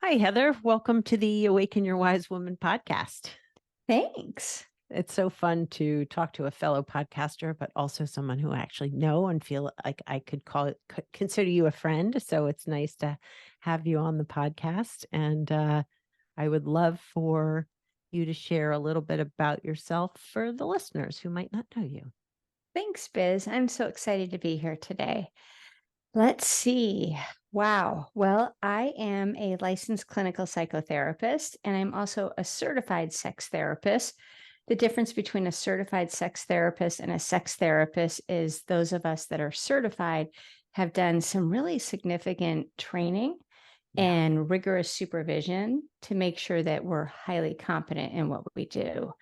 Hi, Heather. Welcome to the Awaken Your Wise Woman podcast. Thanks. It's so fun to talk to a fellow podcaster, but also someone who I actually know and feel like I could consider you a friend. So it's nice to have you on the podcast. And I would love for you to share a little bit about yourself for the listeners who might not know you. Thanks, Biz. I'm so excited to be here today. Let's see. Wow. Well, I am a licensed clinical psychotherapist, and I'm also a certified sex therapist. The difference between a certified sex therapist and a sex therapist is those of us that are certified have done some really significant training Yeah. and rigorous supervision to make sure that we're highly competent in what we do.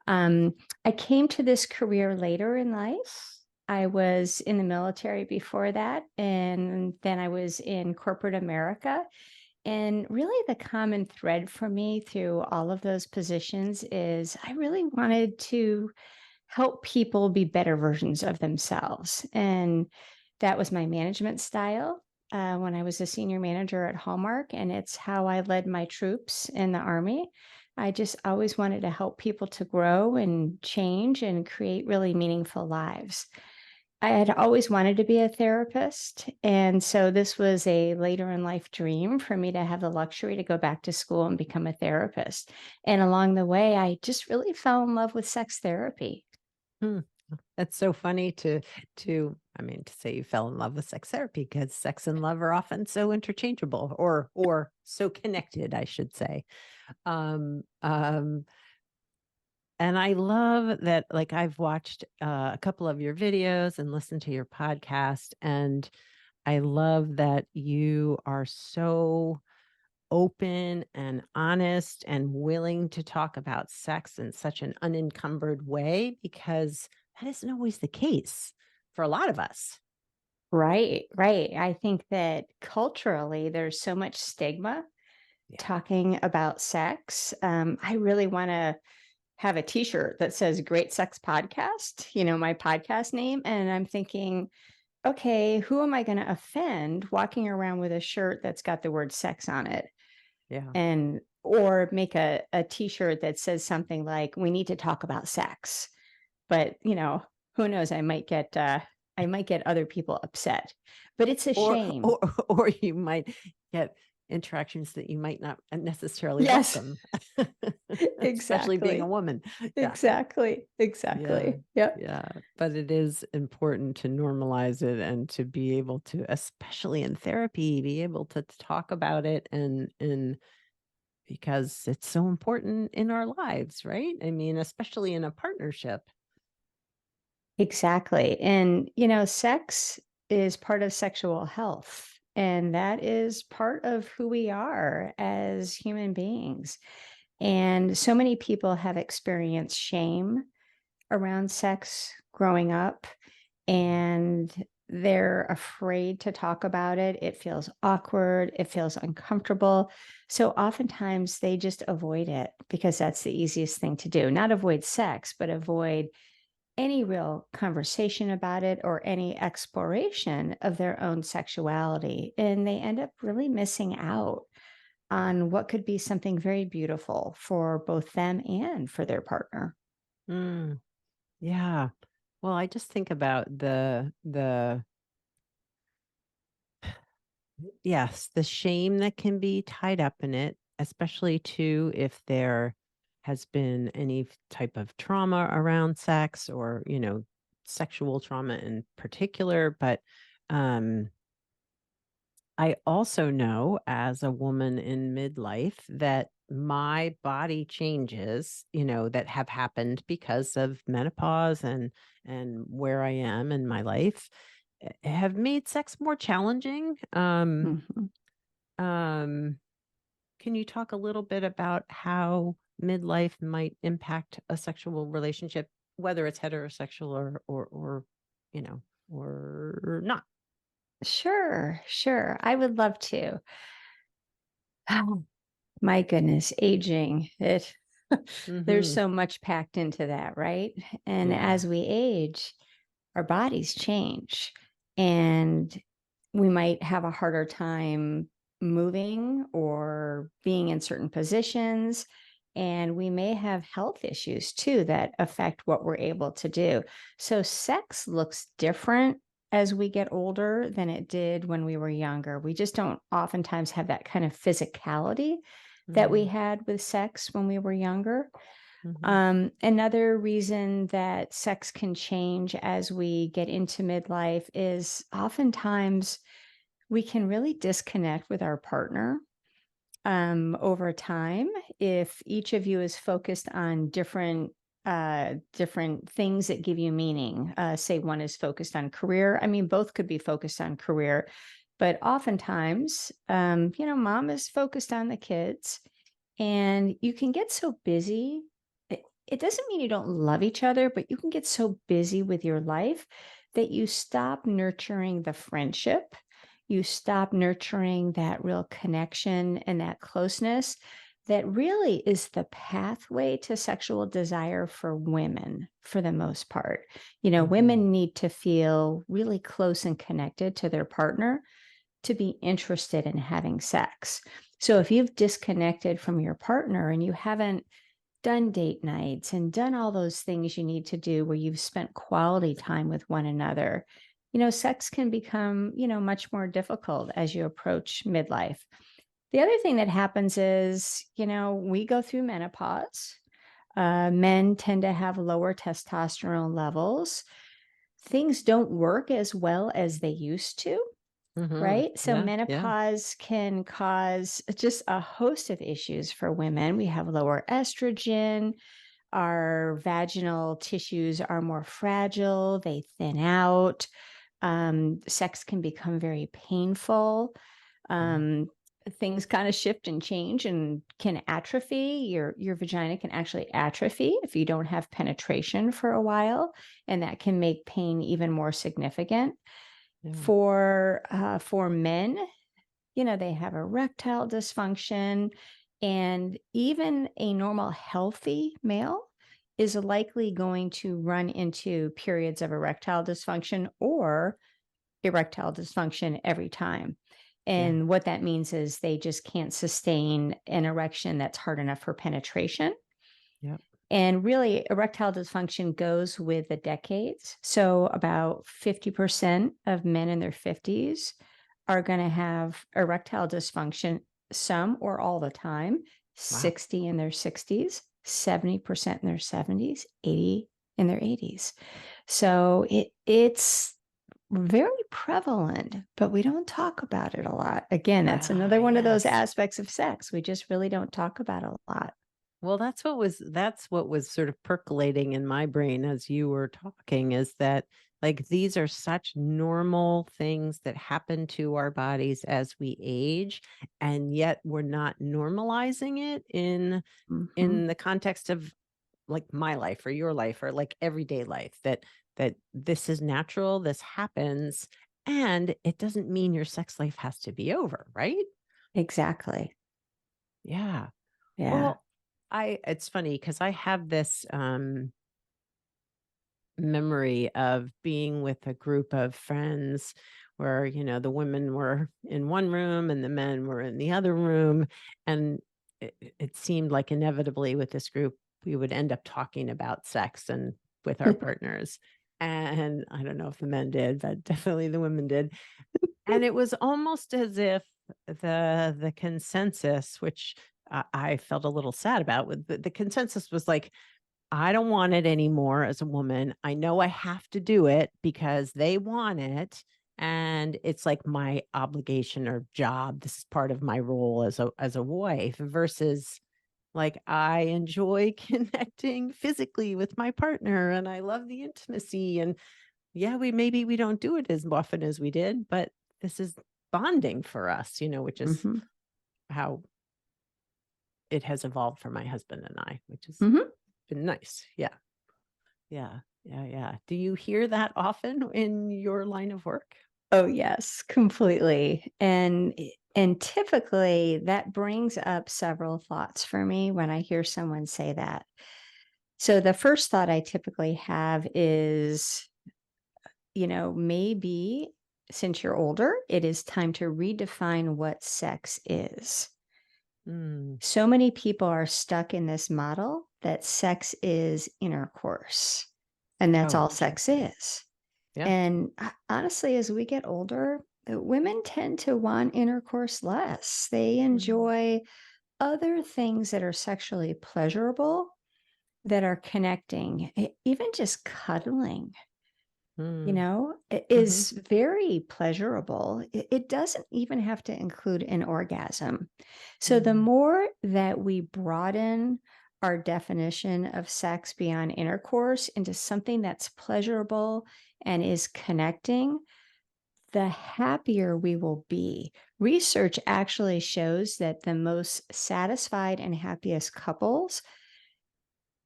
Um, I came to this career later in life. I was in the military before that, and then I was in corporate America. And really, the common thread for me through all of those positions is I really wanted to help people be better versions of themselves. And that was my management style when I was a senior manager at Hallmark, and it's how I led my troops in the Army. I just always wanted to help people to grow and change and create really meaningful lives. I had always wanted to be a therapist. And so this was a later in life dream for me to have the luxury to go back to school and become a therapist. And along the way, I just really fell in love with sex therapy. Hmm. That's so funny to say you fell in love with sex therapy because sex and love are often so interchangeable or so connected, I should say. Um, um, and I love that, like, I've watched a couple of your videos and listened to your podcast, and I love that you are so open and honest and willing to talk about sex in such an unencumbered way because that isn't always the case for a lot of us. Right, right. I think that culturally, there's so much stigma Yeah. talking about sex. I really want to have a t-shirt that says Great Sex Podcast, my podcast name. And I'm thinking, okay, who am I going to offend walking around with a shirt that's got the word sex on it? Yeah. And or make a t-shirt that says something like, we need to talk about sex. But who knows? I might get other people upset. But it's a Or shame. or or you might get interactions that you might not necessarily Yes, welcome, especially being a exactly. woman. Yeah. Exactly. Yeah. Exactly. Yep. Yeah. But it is important to normalize it and to be able to, especially in therapy, be able to talk about it and because it's so important in our lives, right? I mean, especially in a partnership. Exactly. And sex is part of sexual health. And that is part of who we are as human beings. And so many people have experienced shame around sex growing up, and they're afraid to talk about it. It feels awkward, it feels uncomfortable. So oftentimes they just avoid it because that's the easiest thing to do. Not avoid sex, but avoid any real conversation about it or any exploration of their own sexuality. And they end up really missing out on what could be something very beautiful for both them and for their partner. Mm, yeah. Well, I just think about the yes, the shame that can be tied up in it, especially too if there has been any type of trauma around sex or, sexual trauma in particular. But um, I also know as a woman in midlife that my body changes, that have happened because of menopause and where I am in my life have made sex more challenging. Mhm. Um, can you talk a little bit about how midlife might impact a sexual relationship, whether it's heterosexual or you know, or not? Sure, sure. I would love to. Oh, my goodness, aging. There's Hmm. so much packed into that, right? And Yeah. as we age, our bodies change and we might have a harder time moving or being in certain positions. And we may have health issues too that affect what we're able to do. So sex looks different as we get older than it did when we were younger. We just don't oftentimes have that kind of physicality that we Mhm, had with sex when we were younger. mhm, Another reason that sex can change as we get into midlife is oftentimes we can really disconnect with our partner over time if each of you is focused on different things that give you meaning. Say one is focused on career. I mean, both could be focused on career, but oftentimes, mom is focused on the kids, and you can get so busy. It doesn't mean you don't love each other, but you can get so busy with your life that you stop nurturing the friendship. You stop nurturing that real connection and that closeness that really is the pathway to sexual desire for women for the most part. mhm. Women need to feel really close and connected to their partner to be interested in having sex. So if you've disconnected from your partner and you haven't done date nights and done all those things you need to do where you've spent quality time with one another, sex can become, much more difficult as you approach midlife. The other thing that happens is, we go through menopause. Men tend to have lower testosterone levels. Things don't work as well as they used to. Mhm. Right? So Yeah, yeah. menopause can cause just a host of issues for women. We have lower estrogen, our vaginal tissues are more fragile, they thin out. Sex can become very painful. Yeah. Um, Things kind of shift and change and can atrophy. Your vagina can actually atrophy if you don't have penetration for a while, and that can make pain even more significant. Yeah. For men, they have erectile dysfunction, and even a normal healthy male is likely going to run into periods of erectile dysfunction or erectile dysfunction every time. Yeah. And what that means is they just can't sustain an erection that's hard enough for penetration. Yep. And really, erectile dysfunction goes with the decades. So, about 50% of men in their 50s are going to have erectile dysfunction, some or all the time, Wow. 60 in their 60s, 70% in their 70s, 80 in their 80s. So, it's very prevalent, but we don't talk about it a lot. Again, that's Ah, another one of those yes. aspects of sex we just really don't talk about a lot. Well, that's what was sort of percolating in my brain as you were talking is that like these are such normal things that happen to our bodies as we age, and yet we're not normalizing it Mhm. in the context of like my life or your life or like everyday life that this is natural, this happens, and it doesn't mean your sex life has to be over, right? Exactly. Yeah. Yeah. Well, I it's funny because I have this memory of being with a group of friends where, the women were in one room and the men were in the other room. And it seemed like inevitably with this group, we would end up talking about sex and with our partners. And I don't know if the men did, but definitely the women did. And it was almost as if the consensus, which I felt a little sad about, with the consensus was like, I don't want it anymore as a woman. I know I have to do it because they want it. And it's like my obligation or job. This is part of my role as a wife versus like I enjoy connecting physically with my partner and I love the intimacy. And yeah, we don't do it as often as we did, but this is bonding for us, which is Mhm. how it has evolved for my husband and I, which has Mhm. been nice. Yeah. Yeah. Yeah. Yeah. Do you hear that often in your line of work? Oh, yes, completely. And typically that brings up several thoughts for me when I hear someone say that. So the first thought I typically have is, maybe since you're older, it is time to redefine what sex is. Mm. So many people are stuck in this model that sex is intercourse, and that's Oh, all sex interesting. is. Yeah. And honestly, as we get older, women tend to want intercourse less. They Mm. enjoy other things that are sexually pleasurable, that are connecting, even just cuddling, Mm. Mhm. is very pleasurable. It doesn't even have to include an orgasm. So the Mm. more that we broaden our definition of sex beyond intercourse into something that's pleasurable and is connecting, the happier we will be. Research actually shows that the most satisfied and happiest couples,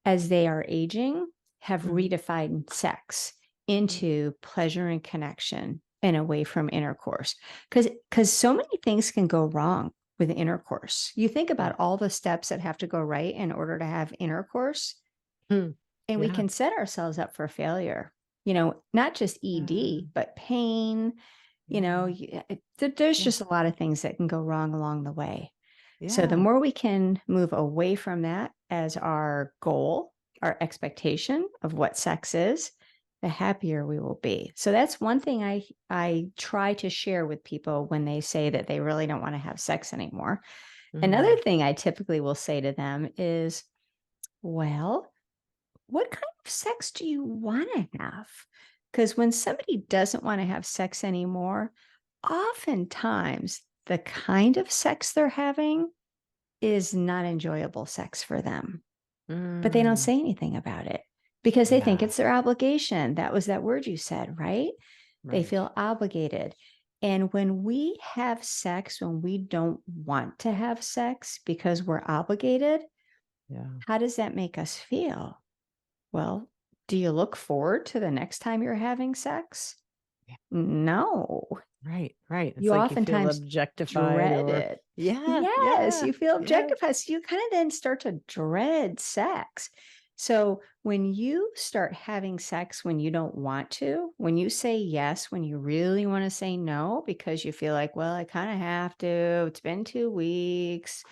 as they are aging, have Mhm. redefined sex Mm. into pleasure and connection and away from intercourse. Because so many things can go wrong with intercourse. You think Yeah. about all the steps that have to go right in order to have intercourse, Mm. and we Yeah. can set ourselves up for failure. Not just Yeah. ED, but pain. Yeah. There's Yeah. just a lot of things that can go wrong along the way. So the Yeah. more we can move away from that as our goal, our expectation of what sex is, the happier we will be. So that's one thing I try to share with people when they say that they really don't want to have sex anymore. Another Mm. thing I typically will say to them is, well, what kind of sex do you want to have? Because when somebody doesn't want to have sex anymore, oftentimes the kind of sex they're having is not enjoyable sex for them, but they don't Mm. say anything about it because they think Yeah. it's their obligation. That was that word you said, right? They Right. feel obligated. And when we have sex, when we don't want to have sex because we're obligated, Yeah. how does that make us feel? Well, do you look forward to the next time you're having sex? Yeah. No. Right. Right. It's You like you feel oftentimes objectified dread or it. yeah. Yes, Yeah. you feel Yeah. objectified. So you kind of then start to dread sex. So when you start having sex when you don't want to, when you say yes, when you really want to say no, because you feel like, well, I kind of have to, it's been 2 weeks,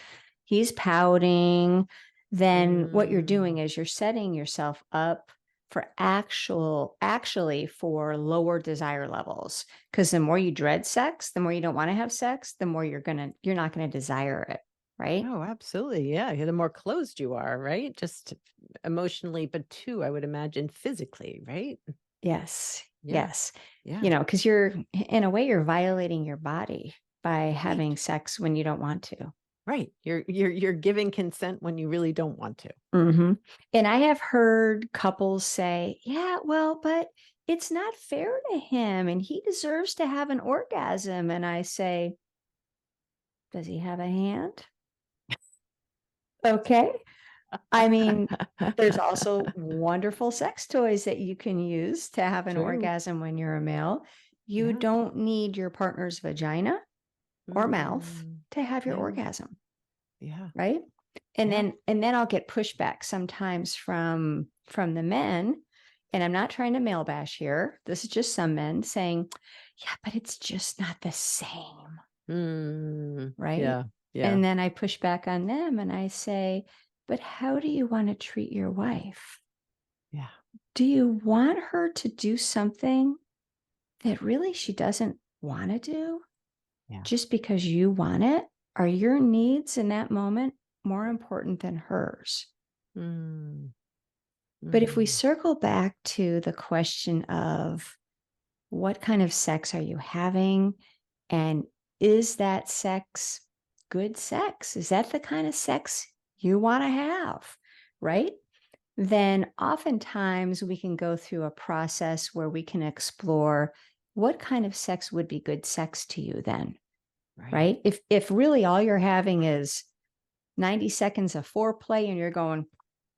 he's pouting, then what you're doing Mm. is you're setting yourself up for actually for lower desire levels, because the more you dread sex, the more you don't want to have sex, the more you're not going to desire it, right? Oh, absolutely. Yeah. The more closed you are, right? Just emotionally, but too, I would imagine physically, right? Yes. Yeah. Yes. Yeah. Because in a way, you're violating your body by having Right. sex when you don't want to. Right. You're giving consent when you really don't want to. Hmm. And I have heard couples say, yeah, well, but it's not fair to him and he deserves to have an orgasm. And I say, does he have a hand? Okay. I mean, there's also wonderful sex toys that you can use to have an True. orgasm when you're a male. You Yeah. don't need your partner's vagina or mouth Mm. to have your Yeah. orgasm, Yeah. right? And Yeah. then I'll get pushback sometimes from the men, and I'm not trying to male bash here. This is just some men saying, "Yeah, but it's just not the same." Mm. Right? Yeah. Yeah. And then I push back on them and I say, "But how do you want to treat your wife? Yeah. Do you want her to do something that really she doesn't want to do Yeah. just because you want it? Are your needs in that moment more important than hers?" Mm. But if we Mm. circle back to the question of what kind of sex are you having? And is that sex good sex? Is that the kind of sex you want to have? Right? Then oftentimes we can go through a process where we can explore what kind of sex would be good sex to you then, Right. right? If really all you're having is 90 seconds of foreplay and you're going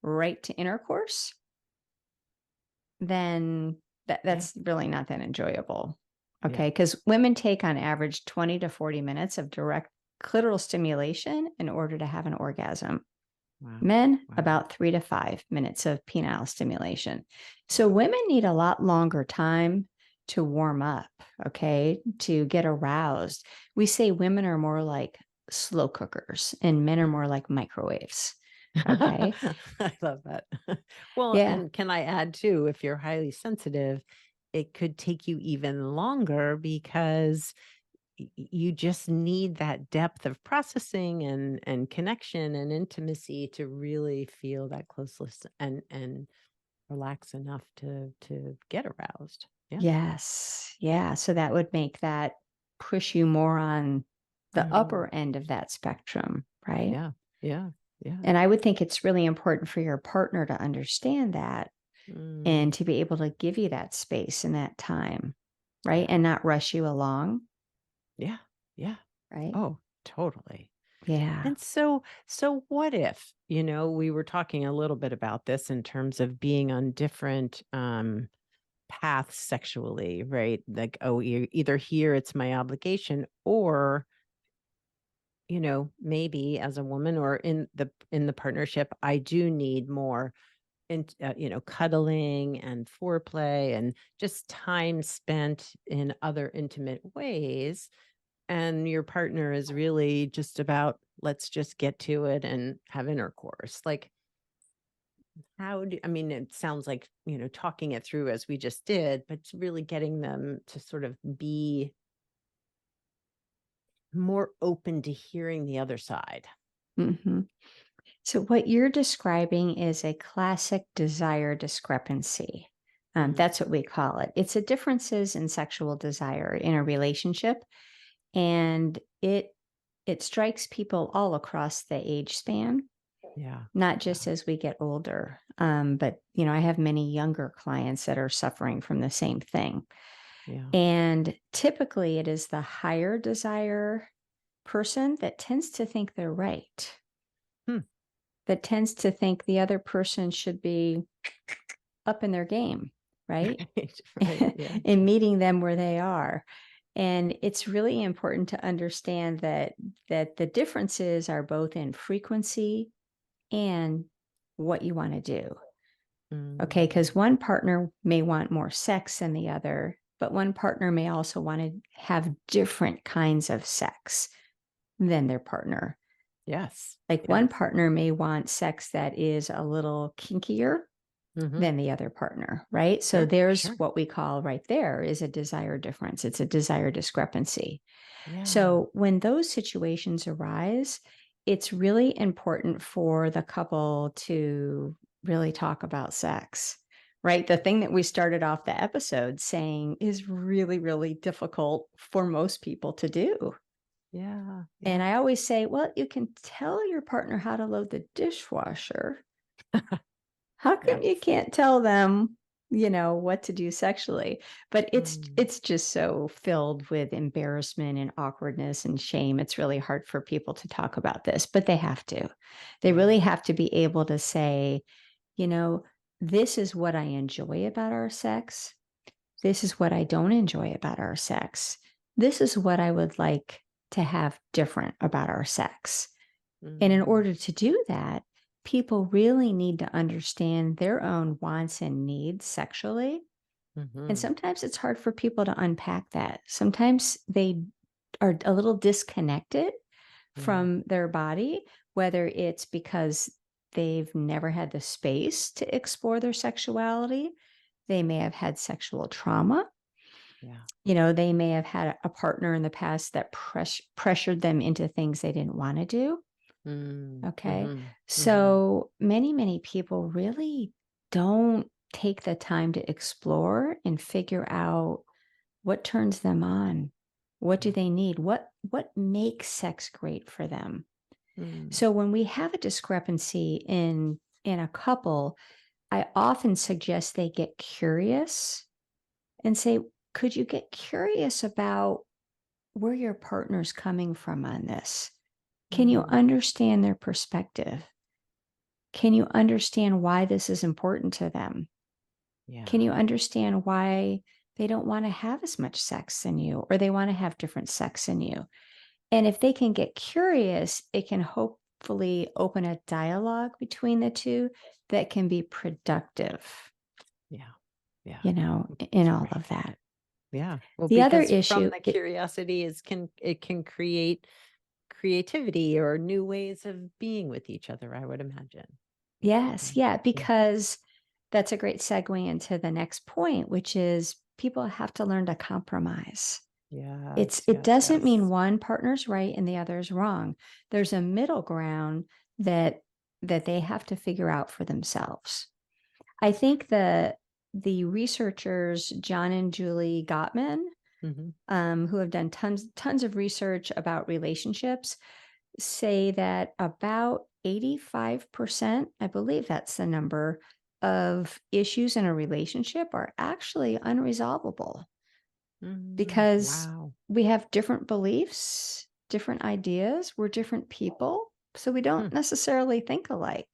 right to intercourse, then Yeah. that's really not that enjoyable. Yeah. Okay. Because women take on average 20 to 40 minutes of direct clitoral stimulation in order to have an orgasm. Wow. Men, Wow. about 3 to 5 minutes of penile stimulation. So Wow. women need a lot longer time to warm up, okay, to get aroused. We say women are more like slow cookers and men are more like microwaves. Okay. I love that. Well, Yeah. and can I add too, if you're highly sensitive, it could take you even longer because you just need that depth of processing and connection and intimacy to really feel that closeness and relax enough to get aroused. Yeah. Yes. Yeah. So that would make that push you more on the Mhm. upper end of that spectrum, right? Yeah. Yeah. Yeah. And I would think it's really important for your partner to understand that Mm, and to be able to give you that space and that time, right? yeah. And not rush you along, Yeah. Yeah. right? Oh, totally. Yeah. And so what if, we were talking a little bit about this in terms of being on different paths sexually, right? Like, oh, either here it's my obligation or, maybe as a woman or in the partnership, I do need more cuddling and foreplay and just time spent in other intimate ways. And your partner is really just about, let's just get to it and have intercourse. Like, I mean, it sounds like, talking it through as we just did, but it's really getting them to sort of be more open to hearing the other side. Hmm. So, what you're describing is a classic desire discrepancy. Mm, That's what we call it. It's a differences in sexual desire in a relationship, and it strikes people all across the age span, yeah. not Yeah. just as we get older. But I have many younger clients that are suffering from the same thing, Yeah. and typically it is the higher desire person that tends to think they're right, Hmm. that tends to think the other person should be up in their game, right? Right. Right. Yeah. In meeting them where they are. And it's really important to understand that the differences are both in frequency and what you want to do. Okay, Mm, because one partner may want more sex than the other, but one partner may also want to have different kinds of sex than their partner. yes. Like one Yes. partner may want sex that is a little kinkier Hmm. than the other partner, right? So Sure. there's Sure. what we call right there is a desire difference. It's a desire discrepancy. Yeah. So when those situations arise, it's really important for the couple to really talk about sex, right? The thing that we started off the episode saying is really, really difficult for most people to do. Yeah. And Yeah. I always say, well, you can tell your partner how to load the dishwasher. How come you Yes. can't tell them, what to do sexually? But it's Mm, it's just so filled with embarrassment and awkwardness and shame. It's really hard for people to talk about this, but they have to. They yeah. really have to be able to say, you know, this is what I enjoy about our sex. This is what I don't enjoy about our sex. This is what I would like to have different about our sex. And in Mm, order to do that, people really need to understand their own wants and needs sexually. And mhm. sometimes it's hard for people to unpack that. Sometimes they are a little disconnected Yeah. from their body, whether it's because they've never had the space to explore their sexuality. They may have had sexual trauma. Yeah. They may have had a partner in the past that pressured them into things they didn't want to do. Mm, Okay. mhm, mhm. So many, many people really don't take the time to explore and figure out what turns them on. What do Yeah. they need? What makes sex great for them? Mm, So when we have a discrepancy in a couple, I often suggest they get curious and say, could you get curious about where your partner's coming from on this? Can you mhm. understand their perspective? Can you understand why this is important to them? Can Yeah. you understand why they don't want to have as much sex than you or they want to have different sex than you? And if they can get curious, it can hopefully open a dialogue between the two that can be productive, Yeah. Yeah. in For all of sure. that. Yeah. Well, The other because from issue, the curiosity it can create creativity or new ways of being with each other, I would imagine. yes, Right. yeah, Yeah. because that's a great segue into the next point, which is people have to learn to compromise. Yes, It yes, doesn't mean yes. one partner's right and the other's wrong. There's a middle ground that they have to figure out for themselves. I think the researchers John and Julie Gottman, Mhm. who have done tons of research about relationships, say that about 85%, I believe that's the number, of issues in a relationship are actually unresolvable because Wow. we have different beliefs, different ideas, we're different people, so we Hmm. don't necessarily think alike.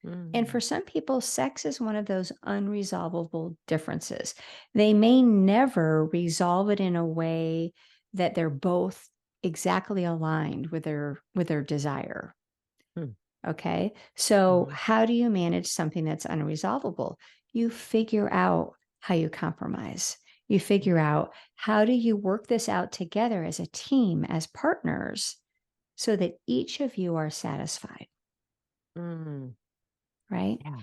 And for Mm. some people, sex is one of those unresolvable differences. They may never resolve it in a way that they're both exactly aligned with their desire. Hmm. Okay. So, Mhm. how do you manage something that's unresolvable? You figure out how you compromise. You figure out how do you work this out together as a team, as partners, so that each of you are satisfied, Mm. right? Yeah.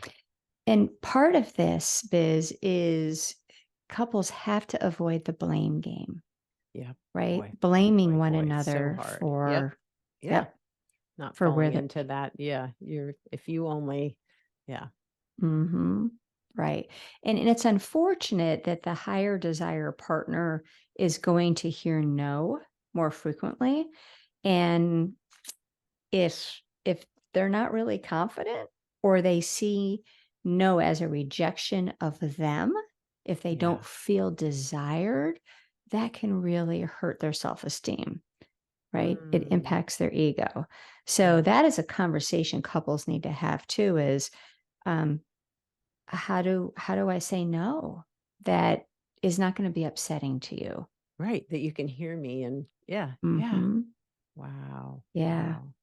And part of this, Biz, is couples have to avoid the blame game, Yeah. right? Boy, boy, Blaming boy, one boy. So another hard. Yep. for, Yeah. yep, Not for where falling the into that. Yeah. If you only, yeah. hmm right. And it's unfortunate that the higher desire partner is going to hear no more frequently. And if they're not really confident or they see no as a rejection of them, if they don't Yeah. feel desired, that can really hurt their self-esteem, right? It Mm. impacts their ego. So Yeah. that is a conversation couples need to have too is um, how do I say no that is not going to be upsetting to you? Right. That you can hear me and yeah. Yeah. Hmm. Wow. Yeah. Wow.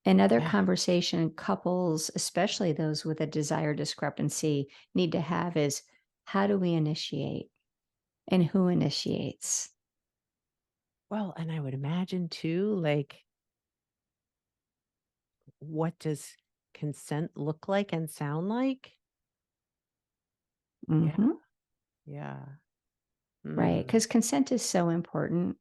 Another Yeah. conversation couples, especially those with a desire discrepancy, need to have is how do we initiate and who initiates? Well, and I would imagine too, like, what does consent look like and sound like? Yeah. Hmm. Yeah. Right. Mm. Because consent is so important.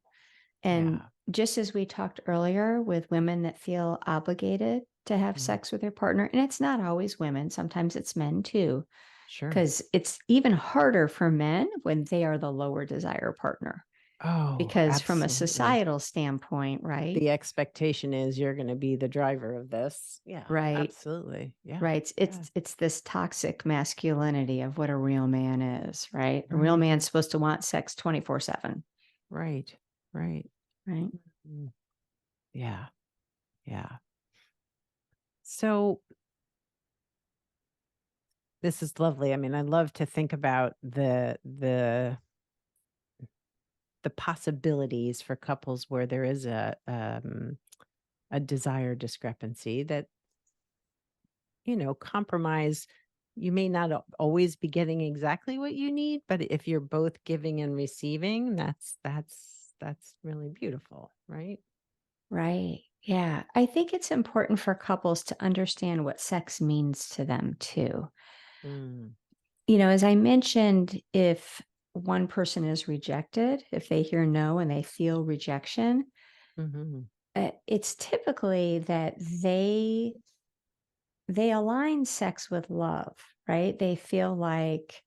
And Yeah. just as we talked earlier with women that feel obligated to have Mhm. sex with their partner, and it's not always women, sometimes it's men too, Sure. because it's even harder for men when they are the lower desire partner. Oh, Because from a absolutely. societal standpoint, right? The expectation is you're gonna be the driver of this. Yeah, Right. absolutely. Yeah. Right. It's Yeah. it's this toxic masculinity of what a real man is, right? A real Right. man's supposed to want sex 24/7, Right. Right. right? Mm. Yeah. Yeah. So this is lovely. I mean, I love to think about the possibilities for couples where there is a desire discrepancy that, compromise. You may not always be getting exactly what you need, but if you're both giving and receiving, that's really beautiful, right? Right. Yeah. I think it's important for couples to understand what sex means to them too. Mm. As I mentioned, if one person is rejected, if they hear no and they feel rejection, Hmm. it's typically that they align sex with love, right? They feel like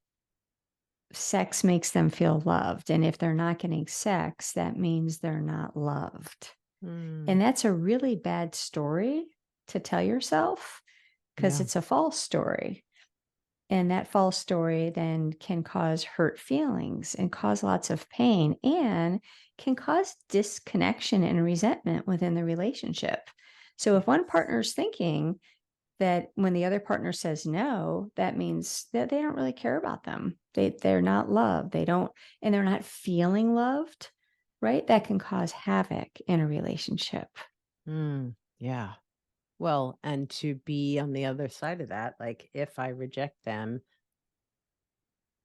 sex makes them feel loved. And if they're not getting sex, that means they're not loved. And Mm. that's a really bad story to tell yourself because Yeah. it's a false story. And that false story then can cause hurt feelings and cause lots of pain and can cause disconnection and resentment within the relationship. So if one Yes. partner's thinking, that when the other partner says no, that means that they don't really care about them. They're not loved. They don't, and they're not feeling loved, right? That can cause havoc in a relationship. Mm. Yeah. Well, and to be on the other side of that, like if I reject them,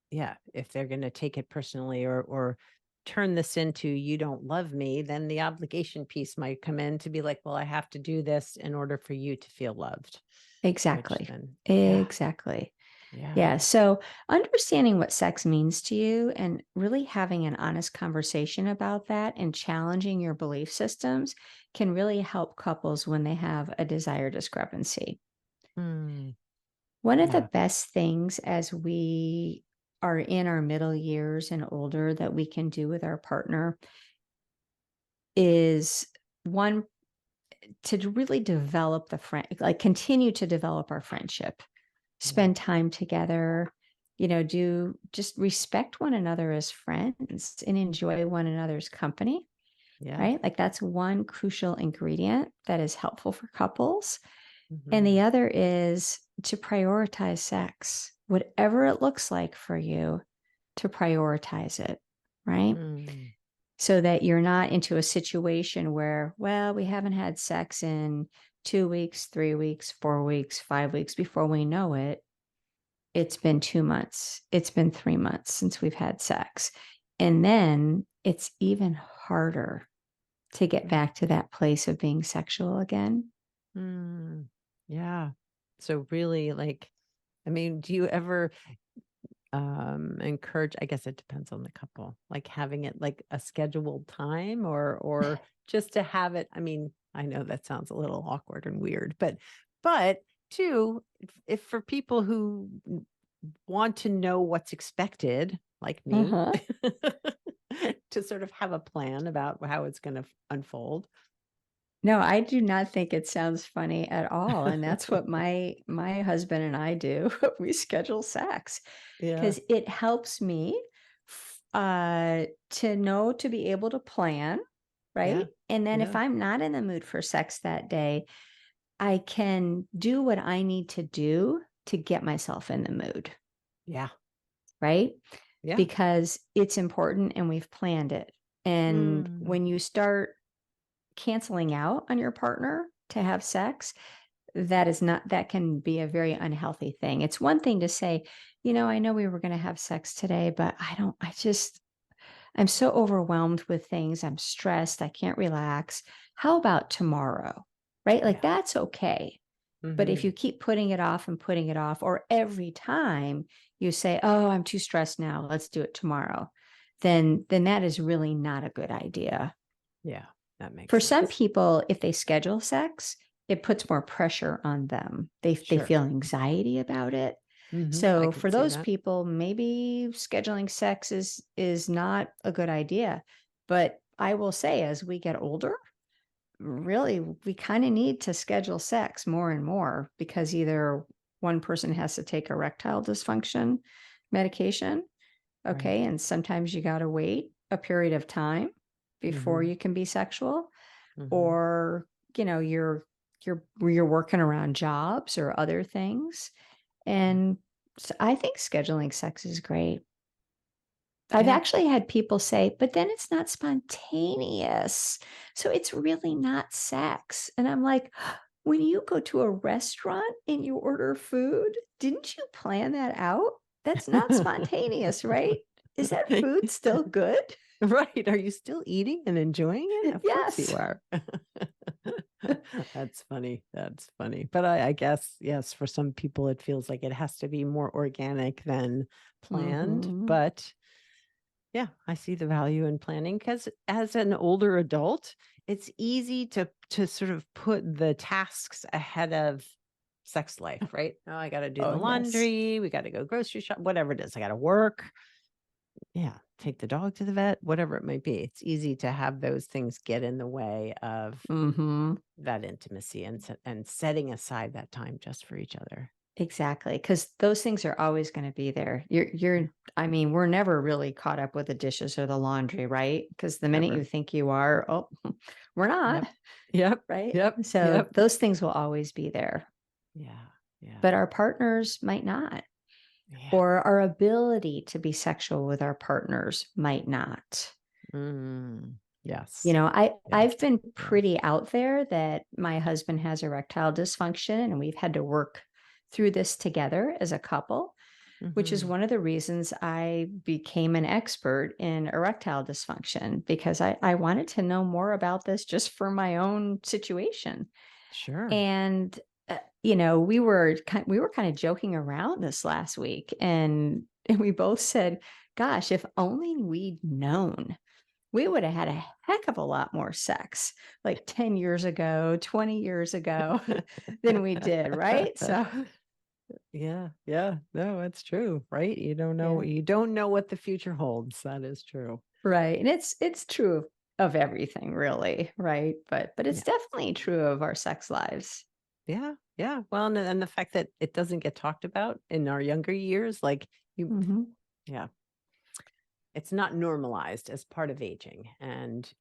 yeah, if they're going to take it personally or turn this into you don't love me, then the obligation piece might come in to be like, well, I have to do this in order for you to feel loved. Which Exactly. then, yeah, Exactly. yeah. Yeah. So understanding what sex means to you and really having an honest conversation about that and challenging your belief systems can really help couples when they have a desire discrepancy. Mm, One of the yeah, best things as we are in our middle years and older that we can do with our partner is one to really develop the friend, like continue to develop our friendship, yeah, spend time together, do just respect one another as friends and enjoy one another's company, yeah. right? Like that's one crucial ingredient that is helpful for couples. And Hmm. the other is to prioritize sex, whatever it looks like for you, to prioritize it, right? Mm, So that you're not into a situation where, well, we haven't had sex in 2 weeks, 3 weeks, 4 weeks, 5 weeks. Before we know it, it's been 2 months, it's been 3 months since we've had sex. And then it's even harder to get back to that place of being sexual again. mm, yeah. So really, like, I mean, do you ever encourage, I guess it depends on the couple, like having it like a scheduled time or just to have it. I mean, I know that sounds a little awkward and weird, but too, if for people who want to know what's expected, like me, Uh-huh. to sort of have a plan about how it's going to unfold. No, I do not think it sounds funny at all. And that's what my husband and I do. We schedule sex Yeah. because it helps me to know to be able to plan, right? Yeah. And then if Yeah. I'm not in the mood for sex that day, I can do what I need to do to get myself in the mood, Yeah. right? Yeah. Because it's important and we've planned it. And Mm, when you start canceling out on your partner to have sex, that can be a very unhealthy thing. It's one thing to say, I know we were going to have sex today, but I'm so overwhelmed with things. I'm stressed. I can't relax. How about tomorrow? Right? Like yeah. that's okay. But if Hmm. you keep putting it off, or every time you say, "Oh, I'm too stressed now. Let's do it tomorrow," then that is really not a good idea. Yeah. That makes For some sense. people, if they schedule sex, it puts more pressure on them. They Sure. feel anxiety about it. I So could for see those that. people, maybe scheduling sex is not a good idea. But I will say, as we get older, really we kind of need to schedule sex more and more because either one person has to take erectile dysfunction medication, Right. okay, and sometimes you got to wait a period of time before Hmm. you can be sexual, Hmm. or you're working around jobs or other things. Yeah. And so I think scheduling sex is great. I've Yeah. actually had people say, but then it's not spontaneous. So it's really not sex. And I'm like, when you go to a restaurant and you order food, didn't you plan that out? That's not spontaneous, right? Is that food still good? Right. Are you still eating and enjoying it? Of course you Yes. are. That's funny. That's funny. But I guess, yes, for some people, it feels like it has to be more organic than planned. Hmm. But yeah, I see the value in planning because as an older adult, it's easy to sort of put the tasks ahead of sex life, right? Oh, I got to do Oh, the yes. laundry, we got to go grocery shop, whatever it is. I got to work. Yeah, take the dog to the vet, whatever it might be. It's easy to have those things get in the way of Hmm. that intimacy and setting aside that time just for each other. Exactly, because those things are always going to be there. Yeah, I mean, we're never really caught up with the dishes or the laundry, right? Because the minute you never. think you are, oh, we're not, Yep. Yep. right? Yep. So Yep. those things will always be there, Yeah. but Yeah. our partners might not, Yeah. or our ability to be sexual with our partners might not. Mm, You yes. know, I've Yes. been Yes. pretty out there that my husband has erectile dysfunction, and we've had to work through this together as a couple. which is Mhm. one of the reasons I became an expert in erectile dysfunction, because I wanted to know more about this just for my own situation. Sure. And we were kind of joking around this last week, and we both said, "Gosh, if only we'd known, we would have had a heck of a lot more sex like 10 years ago, 20 years ago than we did," right? So, Yeah, yeah. No, it's true, right? yeah. You don't know what the future holds. That is true. Right. And it's true of everything really, right? But it's Yeah. definitely true of our sex lives. Yeah, yeah. Well, and the fact that it doesn't get talked about in our younger years, like you Mhm. yeah, it's not normalized as part of aging. And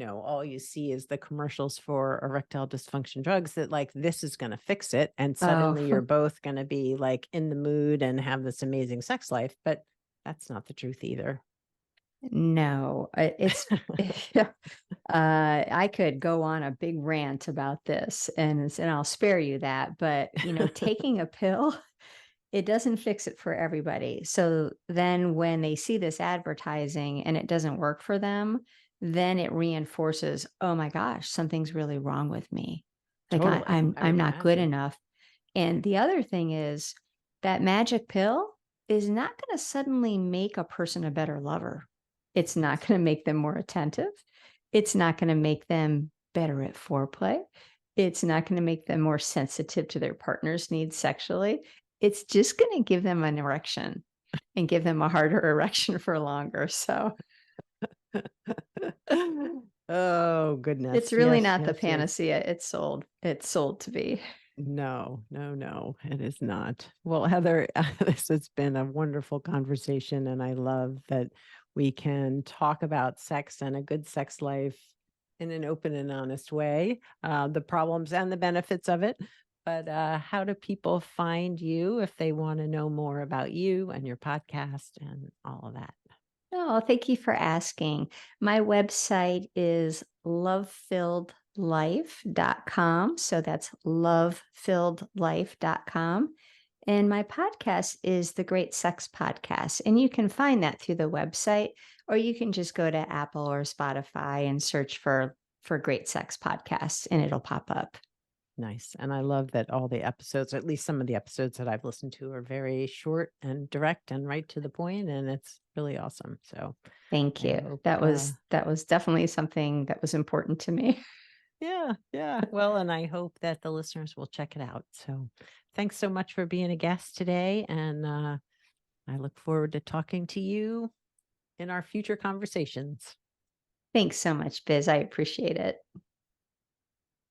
all you see is the commercials for erectile dysfunction drugs that like this is going to fix it and Oh, suddenly you're both going to be like in the mood and have this amazing sex life, but that's not the truth either. no. I could go on a big rant about this, and I'll spare you that, but taking a pill, it doesn't fix it for everybody. So then when they see this advertising and it doesn't work for them, then it reinforces, "Oh my gosh, something's really wrong with me. Like Totally. I I'm would not good imagine. enough." And the other thing is that magic pill is not going to suddenly make a person a better lover. It's not That's going to make them more attentive. It's not going to make them better at foreplay. It's not going to make them more sensitive to their partner's needs sexually. It's just going to give them an erection and give them a harder erection for longer. So Oh, it's goodness. really Yes, not the yes, yes. panacea it's sold to be. No, no, no, it is not. Well, Heather, this has been a wonderful conversation, and I love that we can talk about sex and a good sex life in an open and honest way, the problems and the benefits of it. But how do people find you if they want to know more about you and your podcast and all of that? Oh, thank you for asking. My website is lovefilledlife.com. So that's lovefilledlife.com. And my podcast is the Great Sex Podcast. And you can find that through the website, or you can just go to Apple or Spotify and search for Great Sex Podcasts and it'll pop up. Nice. And I love that all the episodes, or at least some of the episodes that I've listened to, are very short and direct and right to the point, and it's really awesome. So Thank I you. hope, That was definitely something that was important to me. yeah, yeah. Well, and I hope that the listeners will check it out. So thanks so much for being a guest today. And I look forward to talking to you in our future conversations. Thanks so much, Biz. I appreciate it.